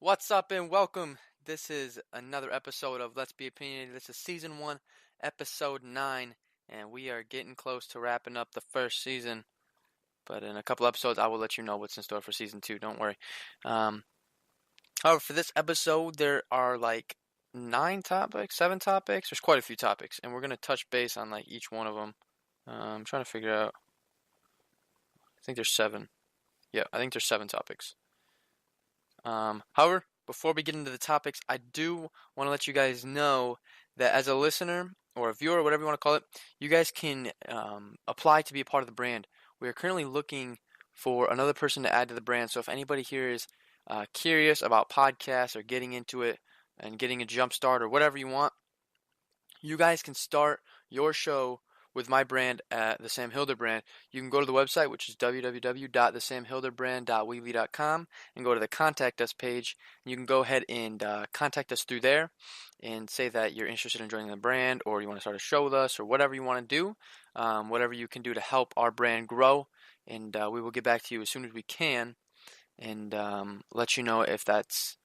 What's up and welcome. This is another episode of Let's Be Opinionated. This is season 1, episode 9, and we are getting close to wrapping up the first season. But in a couple episodes, I will let you know what's in store for season 2. Don't worry. However, for this episode, there are like 9 topics, 7 topics. There's quite a few topics, and we're going to touch base on like each one of them. I'm trying to figure out. I think there's 7. Yeah, I think there's 7 topics. However, before we get into the topics, I do want to let you guys know that as a listener or a viewer, whatever you want to call it, you guys can apply to be a part of the brand. We are currently looking for another person to add to the brand. So if anybody here is curious about podcasts or getting into it and getting a jump start or whatever you want, you guys can start your show with my brand at the Sam Hildebrand. You can go to the website, which is www.thesamhildebrand.weebly.com, and go to the Contact Us page. You can go ahead and contact us through there and say that you're interested in joining the brand or you want to start a show with us or whatever you want to do, whatever you can do to help our brand grow. And we will get back to you as soon as we can and let you know if that's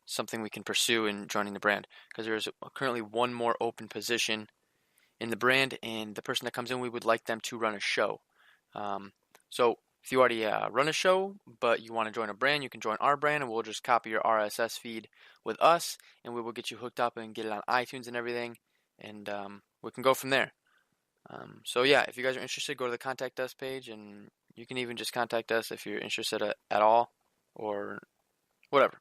something we can pursue in joining the brand, because there's currently one more open position in the brand, and the person that comes in, we would like them to run a show. So if you already run a show, but you want to join a brand, you can join our brand, and we'll just copy your RSS feed with us, and we will get you hooked up and get it on iTunes and everything, and we can go from there. So yeah, if you guys are interested, go to the Contact Us page, and you can even just contact us if you're interested at all, or whatever.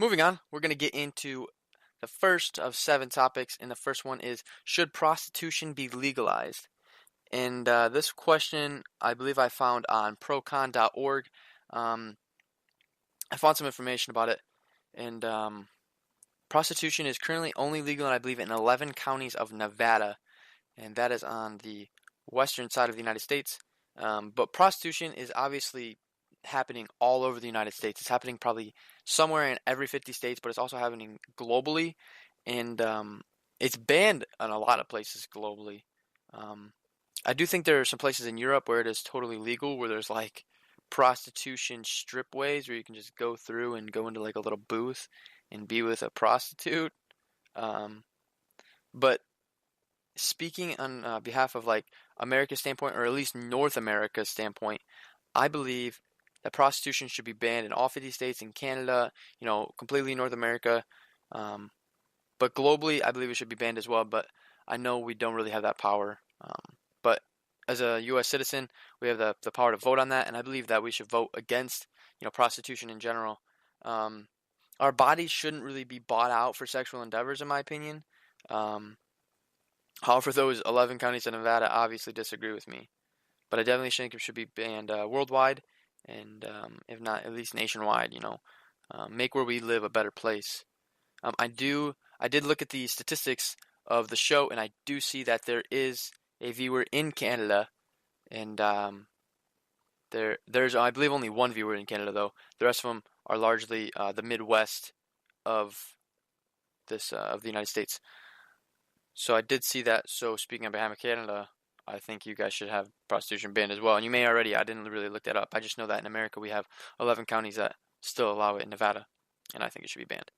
Moving on, we're going to get into the first of 7 topics, and the first one is, should prostitution be legalized? And this question, I believe I found on procon.org. I found some information about it, and prostitution is currently only legal, I believe, in 11 counties of Nevada, and that is on the western side of the United States. But prostitution is obviously happening all over the United States. It's happening probably somewhere in every 50 states, but it's also happening globally, and it's banned in a lot of places globally. I do think there are some places in Europe where it is totally legal, where there's like prostitution stripways where you can just go through and go into like a little booth and be with a prostitute. But speaking on behalf of like America's standpoint, or at least North America's standpoint, I believe that prostitution should be banned in all 50 states, in Canada, completely North America. But globally, I believe it should be banned as well. But I know we don't really have that power. But as a U.S. citizen, we have the power to vote on that, and I believe that we should vote against, prostitution in general. Our bodies shouldn't really be bought out for sexual endeavors, in my opinion. However, those 11 counties in Nevada obviously disagree with me. But I definitely think it should be banned worldwide, and if not, at least nationwide. Make where we live a better place. I did look at the statistics of the show, and I do see that there is a viewer in Canada, and there's I believe only one viewer in Canada though. The rest of them are largely the Midwest of this of the United States. So I did see that. So speaking on behalf of Canada, I think you guys should have prostitution banned as well. And you may already. I didn't really look that up. I just know that in America we have 11 counties that still allow it in Nevada, and I think it should be banned.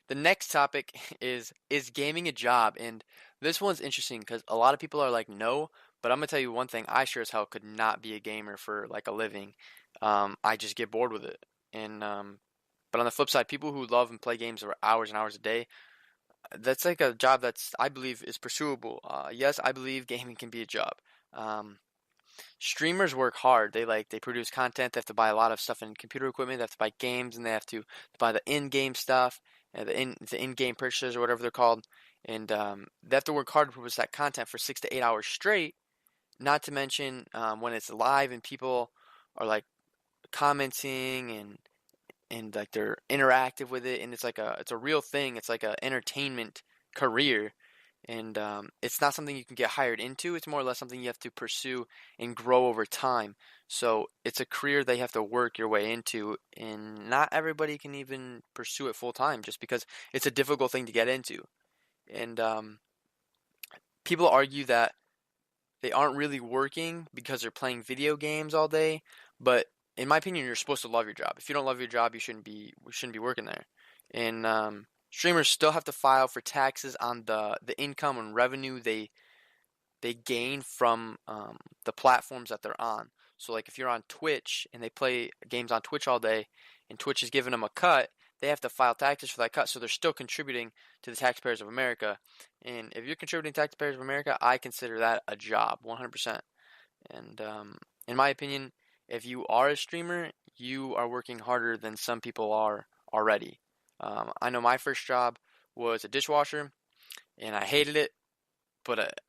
The next topic is gaming a job? And this one's interesting because a lot of people are like, no, but I'm going to tell you one thing. I sure as hell could not be a gamer for like a living. I just get bored with it. And but on the flip side, people who love and play games for hours and hours a day, that's like a job that's, I believe, is pursuable. Yes, I believe gaming can be a job. Streamers work hard. They produce content. They have to buy a lot of stuff in computer equipment. They have to buy games, and they have to buy the in-game stuff, the in-game purchases or whatever they're called. And they have to work hard to produce that content for 6 to 8 hours straight. Not to mention when it's live and people are like commenting and like they're interactive with it, and it's a real thing. It's like a entertainment career. And it's not something you can get hired into. It's more or less something you have to pursue and grow over time. So it's a career that you have to work your way into, and not everybody can even pursue it full time just because it's a difficult thing to get into. And people argue that they aren't really working because they're playing video games all day, but in my opinion, you're supposed to love your job. If you don't love your job, we shouldn't be working there. And streamers still have to file for taxes on the income and revenue they gain from the platforms that they're on. So like if you're on Twitch and they play games on Twitch all day, and Twitch is giving them a cut, they have to file taxes for that cut. So they're still contributing to the taxpayers of America. And if you're contributing to taxpayers of America, I consider that a job, 100%. And in my opinion, if you are a streamer, you are working harder than some people are already. I know my first job was a dishwasher, and I hated it, but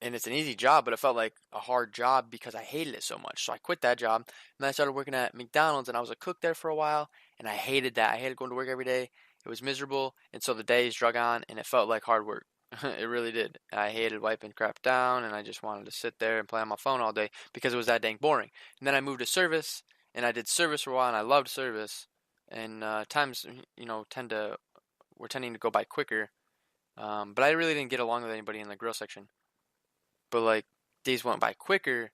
and it's an easy job, but it felt like a hard job because I hated it so much. So I quit that job, and then I started working at McDonald's, and I was a cook there for a while, and I hated that. I hated going to work every day. It was miserable, and so the days drug on, and it felt like hard work. It really did. I hated wiping crap down, and I just wanted to sit there and play on my phone all day because it was that dang boring. And then I moved to service, and I did service for a while, and I loved service. And times, we're tending to go by quicker. But I really didn't get along with anybody in the grill section. But like days went by quicker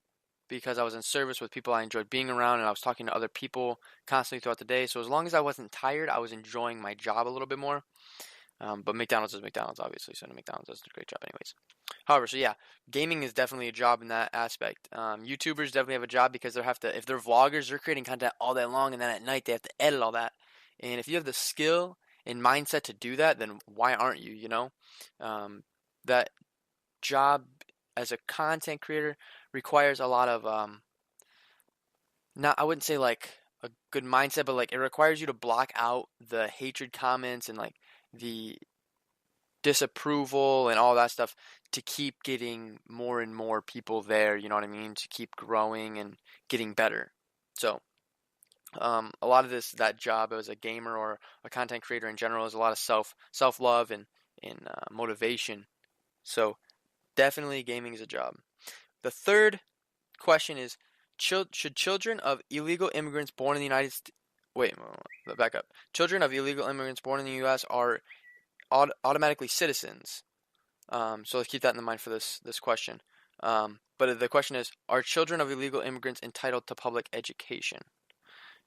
because I was in service with people I enjoyed being around, and I was talking to other people constantly throughout the day. So as long as I wasn't tired, I was enjoying my job a little bit more. But McDonald's is McDonald's, obviously, so McDonald's does a great job anyways. However, so yeah, gaming is definitely a job in that aspect. YouTubers definitely have a job because if they're vloggers, they're creating content all day long, and then at night they have to edit all that. And if you have the skill and mindset to do that, then why aren't you, that job as a content creator requires a lot of, I wouldn't say like a good mindset, but like it requires you to block out the hatred comments and like the disapproval and all that stuff to keep getting more and more people there, you know what I mean? To keep growing and getting better. So, a lot of that job as a gamer or a content creator in general is a lot of self-love and motivation. So, definitely gaming is a job. The third question is, should children of illegal immigrants born in the United States... Wait, back up. Children of illegal immigrants born in the U.S. are automatically citizens. So let's keep that in mind for this question. But the question is, are children of illegal immigrants entitled to public education?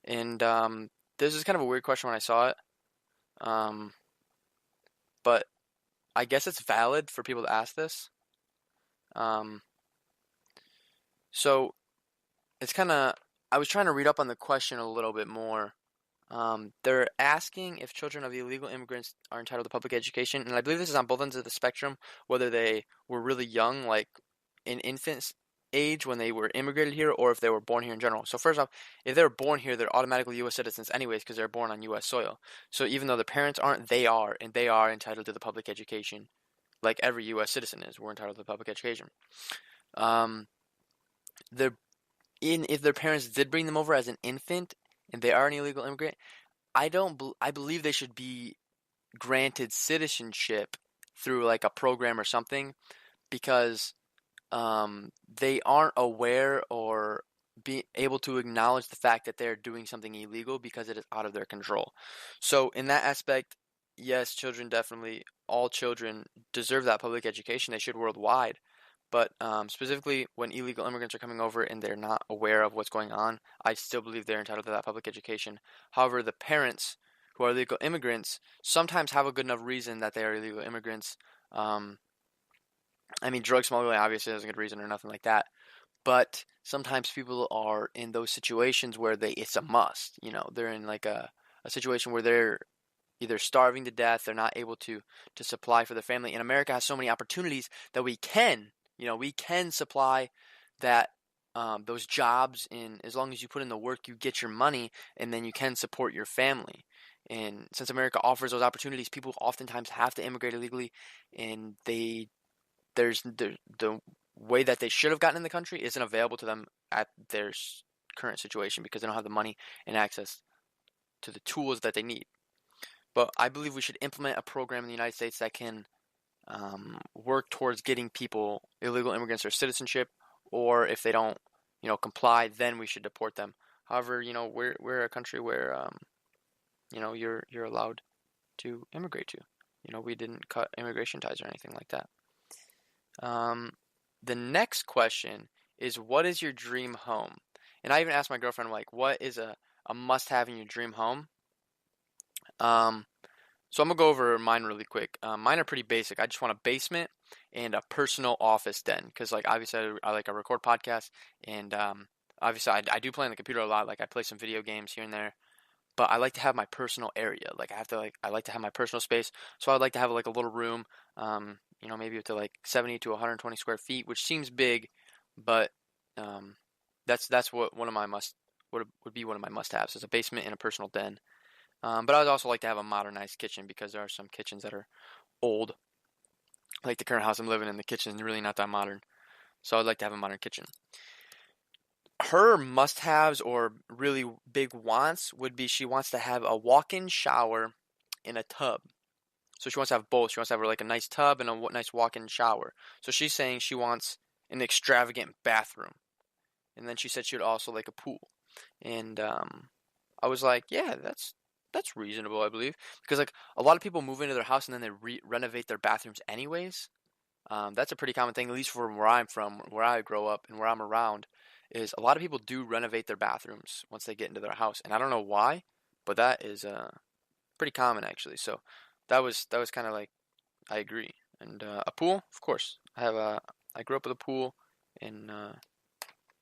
And this is kind of a weird question when I saw it. But I guess it's valid for people to ask this. So it's kind of, I was trying to read up on the question a little bit more. They're asking if children of illegal immigrants are entitled to public education, and I believe this is on both ends of the spectrum, whether they were really young, like in infant age when they were immigrated here, or if they were born here in general. So first off, if they were born here, they're automatically U.S. citizens anyways because they're born on U.S. soil. So even though the parents aren't, they are, and they are entitled to the public education, like every U.S. citizen is. We're entitled to public education. If their parents did bring them over as an infant and they are an illegal immigrant, I believe they should be granted citizenship through like a program or something because they aren't aware or be able to acknowledge the fact that they're doing something illegal because it is out of their control. So in that aspect, yes, all children deserve that public education. They should worldwide. But specifically when illegal immigrants are coming over and they're not aware of what's going on, I still believe they're entitled to that public education. However, the parents who are illegal immigrants sometimes have a good enough reason that they are illegal immigrants. Drug smuggling obviously isn't a good reason or nothing like that. But sometimes people are in those situations where it's a must. They're in like a situation where they're either starving to death, they're not able to supply for their family. And America has so many opportunities that we can supply that those jobs, and as long as you put in the work, you get your money, and then you can support your family. And since America offers those opportunities, people oftentimes have to immigrate illegally, and the way that they should have gotten in the country isn't available to them at their current situation because they don't have the money and access to the tools that they need. But I believe we should implement a program in the United States that can work towards getting people, illegal immigrants, their citizenship, or if they don't, comply, then we should deport them. However, we're a country where, you're allowed to immigrate to. We didn't cut immigration ties or anything like that. The next question is, what is your dream home? And I even asked my girlfriend, like, what is a must-have in your dream home? Um, so I'm gonna go over mine really quick. Mine are pretty basic. I just want a basement and a personal office den, because like obviously I like I record podcasts, and obviously I do play on the computer a lot. Like I play some video games here and there, but I like to have my personal area. Like I like to have my personal space. So I'd like to have like a little room, maybe up to like 70 to 120 square feet, which seems big, but um, that's what one of my must would be one of my must-haves is a basement and a personal den. But I'd also like to have a modernized kitchen because there are some kitchens that are old. Like the current house I'm living in, the kitchen is really not that modern. So I'd like to have a modern kitchen. Her must-haves or really big wants would be she wants to have a walk-in shower in a tub. So she wants to have both. She wants to have like a nice tub and a nice walk-in shower. So she's saying she wants an extravagant bathroom. And then she said she would also like a pool. And I was like, yeah, that's reasonable, I believe, because like a lot of people move into their house and then they renovate their bathrooms anyways. That's a pretty common thing, at least from where I'm from, where I grow up, and where I'm around. Is a lot of people do renovate their bathrooms once they get into their house, and I don't know why, but that is pretty common actually. So that was kind of like I agree. And a pool, of course. I grew up with a pool, and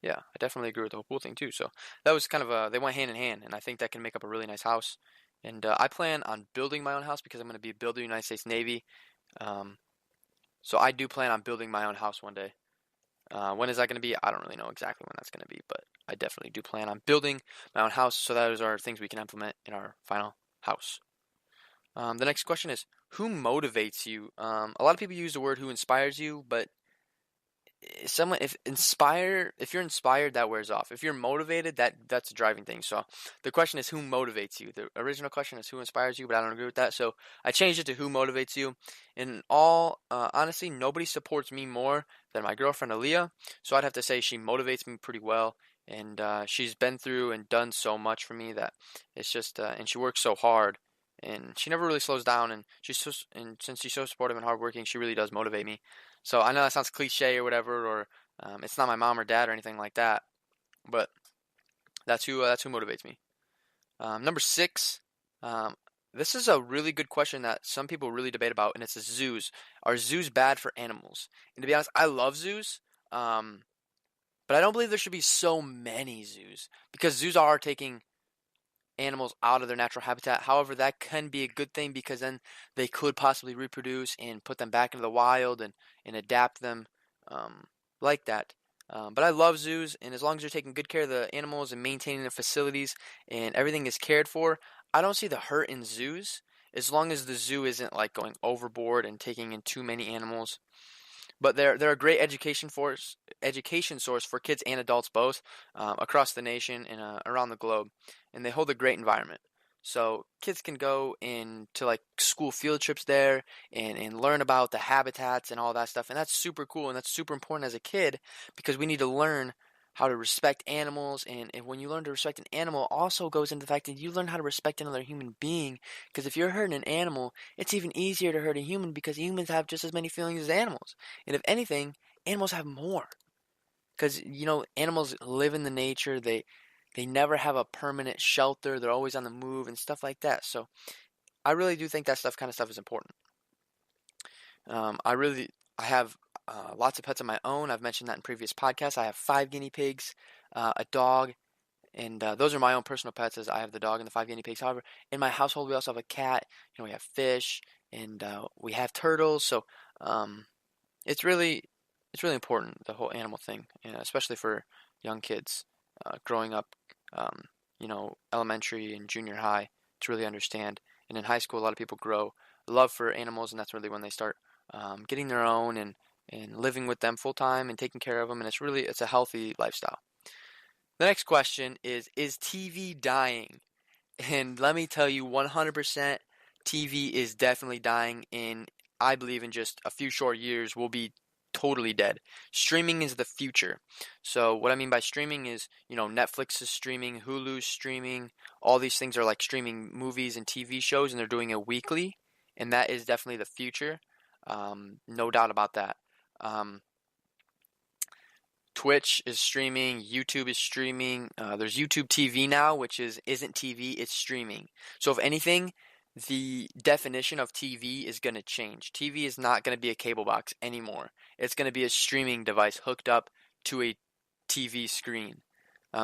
yeah, I definitely agree with the whole pool thing too. So that was kind of they went hand in hand, and I think that can make up a really nice house. And I plan on building my own house because I'm going to be building the United States Navy. Um, so I do plan on building my own house one day. When is that going to be? I don't really know exactly when that's going to be, but I definitely do plan on building my own house. So those are things we can implement in our final house. The next question is, who motivates you? A lot of people use the word who inspires you, but if you're inspired, that wears off. If you're motivated, that's a driving thing. So the question is who motivates you. The original question is who inspires you, but I don't agree with that, so I changed it to who motivates you. In all honesty, nobody supports me more than my girlfriend Aaliyah, so I'd have to say she motivates me pretty well. And she's been through and done so much for me that it's just and she works so hard, and she never really slows down, and since she's so supportive and hardworking, she really does motivate me. So I know that sounds cliche or whatever, or it's not my mom or dad or anything like that, but that's who motivates me. Number six, um, this is a really good question that some people really debate about, and it's the zoos. Are zoos bad for animals? And to be honest, I love zoos, but I don't believe there should be so many zoos because zoos are taking animals out of their natural habitat. However, that can be a good thing because then they could possibly reproduce and put them back into the wild and adapt them um, like that. But I love zoos, and as long as you're taking good care of the animals and maintaining the facilities and everything is cared for, I don't see the hurt in zoos as long as the zoo isn't like going overboard and taking in too many animals. But they're a great education source for kids and adults both across the nation and around the globe, and they hold a great environment. So kids can go into like school field trips there and learn about the habitats and all that stuff, and that's super cool and that's super important as a kid because we need to learn how to respect animals, and when you learn to respect an animal also goes into the fact that you learn how to respect another human being, because if you're hurting an animal, it's even easier to hurt a human because humans have just as many feelings as animals, and if anything, animals have more, because animals live in the nature. They never have a permanent shelter. They're always on the move and stuff like that. So I really do think that kind of stuff is important. I have lots of pets of my own. I've mentioned that in previous podcasts. I have 5 guinea pigs, a dog, and those are my own personal pets. As I have the dog and the 5 guinea pigs. However, in my household, we also have a cat. We have fish, and we have turtles. So um, it's really important, the whole animal thing, especially for young kids growing up. Elementary and junior high to really understand. And in high school, a lot of people grow love for animals, and that's really when they start getting their own and living with them full time and taking care of them. And it's a healthy lifestyle. The next question is TV dying? And let me tell you, 100% TV is definitely dying. I believe in just a few short years, we'll be totally dead. Streaming is the future. So what I mean by streaming is, Netflix is streaming, Hulu's streaming, all these things are like streaming movies and TV shows, and they're doing it weekly, and that is definitely the future. No doubt about that. Um, Twitch is streaming, YouTube is streaming. There's YouTube TV now, which isn't TV, it's streaming. So if anything, the definition of TV is going to change. TV is not going to be a cable box anymore. It's going to be a streaming device hooked up to a TV screen.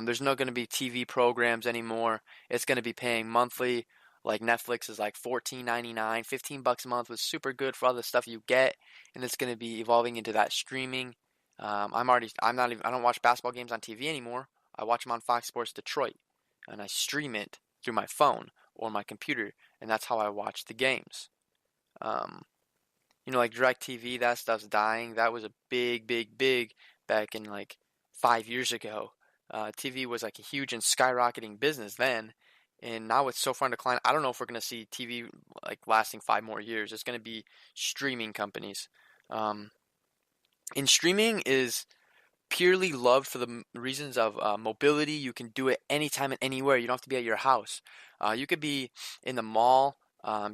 There's not going to be TV programs anymore. It's going to be paying monthly. Like Netflix is like $14.99, $15 a month, was super good for all the stuff you get, and it's going to be evolving into that streaming. I don't watch basketball games on TV anymore. I watch them on Fox Sports Detroit, and I stream it through my phone or my computer, and that's how I watch the games. Like DirecTV, that stuff's dying. That was a big, big, big back in like 5 years ago. TV was like a huge and skyrocketing business then, and now it's so far in decline. I don't know if we're going to see TV like lasting 5 more years. It's going to be streaming companies. And streaming is purely loved for the reasons of mobility. You can do it anytime and anywhere. You don't have to be at your house. You could be in the mall,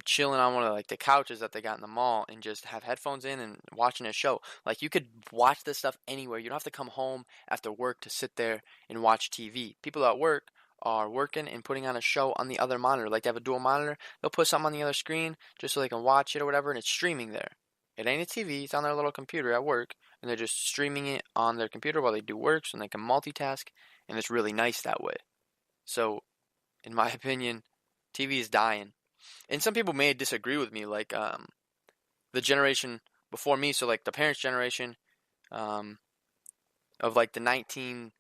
chilling on one of like the couches that they got in the mall, and just have headphones in and watching a show. Like you could watch this stuff anywhere. You don't have to come home after work to sit there and watch TV. People at work are working and putting on a show on the other monitor. Like they have a dual monitor, they'll put something on the other screen just so they can watch it or whatever, and it's streaming there. It ain't a TV, it's on their little computer at work, and they're just streaming it on their computer while they do work, so they can multitask, and it's really nice that way. So, in my opinion, TV is dying. And some people may disagree with me, like the generation before me, so like the parents' generation of like the 1960s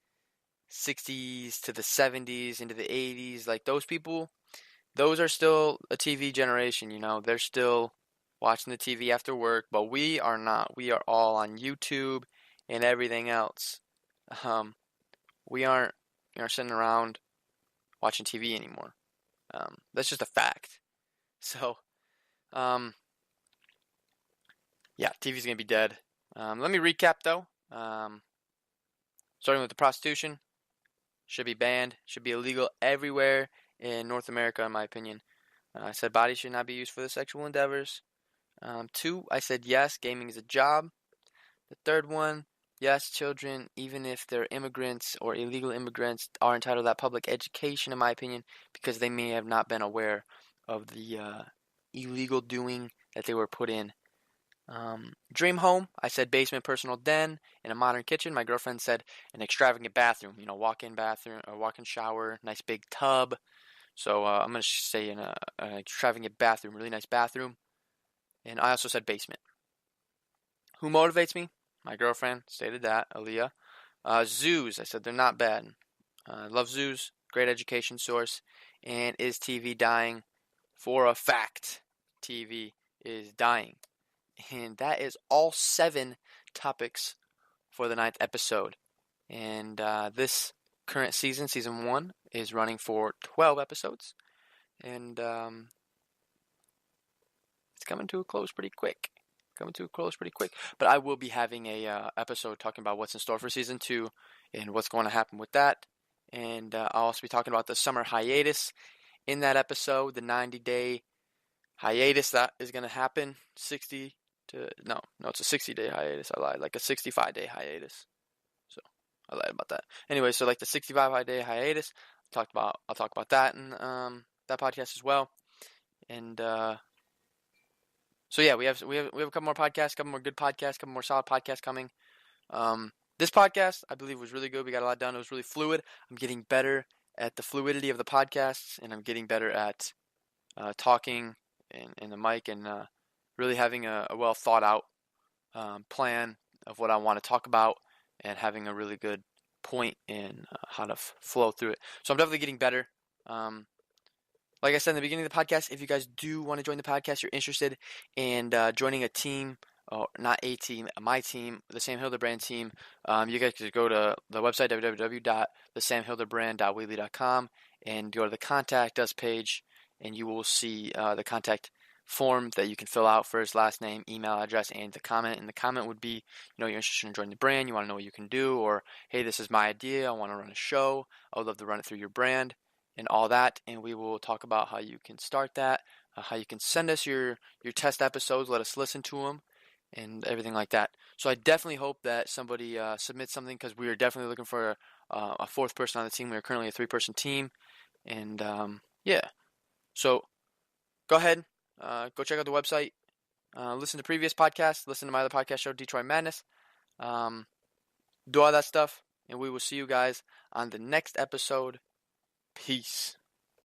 to the 70s into the 80s, like those people, those are still a TV generation, they're still watching the TV after work, but we are not. We are all on YouTube and everything else. We aren't sitting around watching TV anymore. That's just a fact. So, yeah, TV's gonna be dead. Let me recap though. Starting with the prostitution, should be banned, should be illegal everywhere in North America, in my opinion. I said bodies should not be used for the sexual endeavors. 2, I said yes, gaming is a job. The third one, yes, children, even if they're immigrants or illegal immigrants, are entitled to that public education, in my opinion, because they may have not been aware of the illegal doing that they were put in. Dream home, I said basement, personal den, and a modern kitchen. My girlfriend said an extravagant bathroom, walk-in bathroom or walk-in shower, nice big tub. So I'm going to say an extravagant bathroom, really nice bathroom. And I also said basement. Who motivates me? My girlfriend stated that, Aaliyah. Zoos, I said they're not bad. Love zoos, great education source. And is TV dying? For a fact, TV is dying. And that is all 7 topics for the 9th episode. And this current season, season 1, is running for 12 episodes. And it's coming to a close pretty quick. But I will be having a episode talking about what's in store for season 2 and what's going to happen with that. And I'll also be talking about the summer hiatus in that episode, the 90-day hiatus that is going to happen. It's a 60-day hiatus. I lied, like a 65-day hiatus. So I lied about that. Anyway, so like the 65-day hiatus, I'll talk about that in that podcast as well. And so yeah, we have a couple more podcasts, couple more good podcasts, couple more solid podcasts coming. This podcast, I believe, was really good. We got a lot done. It was really fluid. I'm getting better at the fluidity of the podcasts, and I'm getting better at talking in the mic and really having a well thought out plan of what I want to talk about and having a really good point in how to flow through it. So I'm definitely getting better. Like I said in the beginning of the podcast, if you guys do want to join the podcast, you're interested in joining a team, or not a team, my team, the Sam Hildebrand team, you guys could go to the website, www.thesamhildebrand.weebly.com, and go to the Contact Us page, and you will see the contact form that you can fill out, first, last name, email address, and the comment. And the comment would be, you're interested in joining the brand, you want to know what you can do, or, hey, this is my idea, I want to run a show, I would love to run it through your brand, and all that. And we will talk about how you can start that, how you can send us your test episodes, let us listen to them, and everything like that. So I definitely hope that somebody submits something, because we are definitely looking for a fourth person on the team. We are currently a 3-person team, and yeah. So go ahead, go check out the website, listen to previous podcasts, listen to my other podcast show, Detroit Madness. Do all that stuff, and we will see you guys on the next episode. Peace.